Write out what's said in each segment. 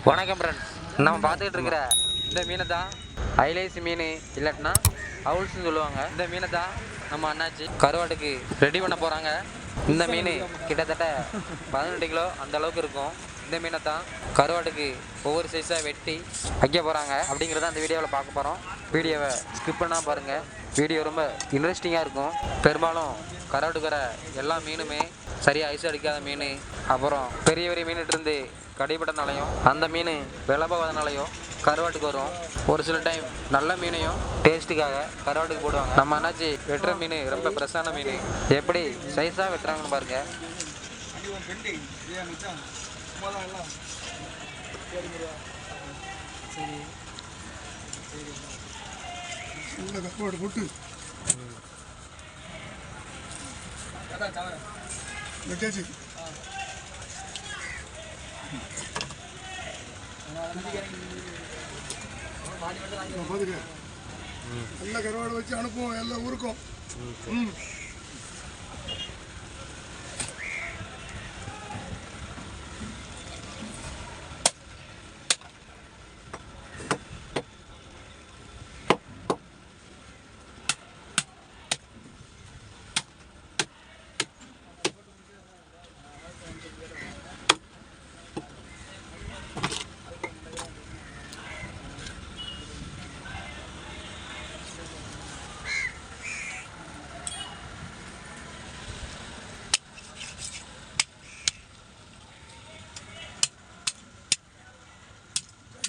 வணக்கம் ஃப்ரெண்ட்ஸ், நம்ம பார்த்துக்கிட்டு இருக்கிற இந்த மீனை தான் ஐலேசி மீன், இல்லாட்டினா அவுல்ஸ்ன்னு சொல்லுவாங்க. இந்த மீனை தான் நம்ம அண்ணாச்சி கருவாட்டுக்கு ரெடி பண்ண போகிறாங்க. இந்த மீன் கிட்டத்தட்ட 18 கிலோ அந்த அளவுக்கு இருக்கும். இந்த மீனை தான் கருவாட்டுக்கு ஒவ்வொரு சைஸாக வெட்டி வைக்க போகிறாங்க. அப்படிங்கிறத அந்த வீடியோவில் பார்க்க போகிறோம். வீடியோவை ஸ்கிப் பண்ணால் பாருங்கள். வீடியோ ரொம்ப இன்ட்ரெஸ்டிங்காக இருக்கும். பெரும்பாலும் கருவாட்டுக்கிற எல்லா மீனுமே சரியாக ஐஸ் அடிக்காத மீன், அப்புறம் பெரிய பெரிய மீன்கிட்டருந்து கடிபட்டனாலையும் அந்த மீன் விலை போகாதனாலையும் கருவாட்டுக்கு வரும். ஒரு சில டைம் நல்ல மீனையும் டேஸ்ட்டுக்காக கருவாட்டுக்கு போடுவாங்க. நம்ம அண்ணாச்சி வெட்டுற மீன் ரொம்ப ஃப்ரெஷ்ஷான மீன். எப்படி சைஸாக வெட்டுறாங்கன்னு பாருங்கள். போட்டு வெட்டாச்சு. நல்ல கருவாடு வச்சு அனுப்புவோம் எல்லா ஊருக்கும்.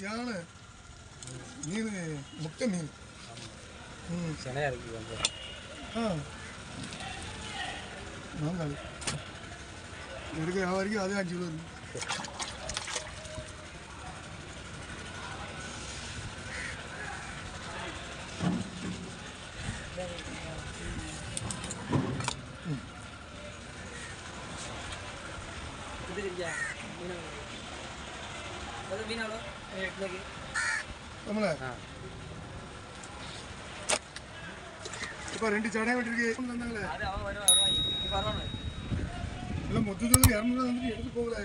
யானை மீன், முட்டை மீன் செனையாக இருக்குது. நாங்கள் எடுக்கிற வரைக்கும் அதே 5 கிலோ இப்போ 2 சடையை விட்டுருக்கு. இல்லை மொத்தத்துக்கு 200 வந்துட்டு எடுத்து போகல.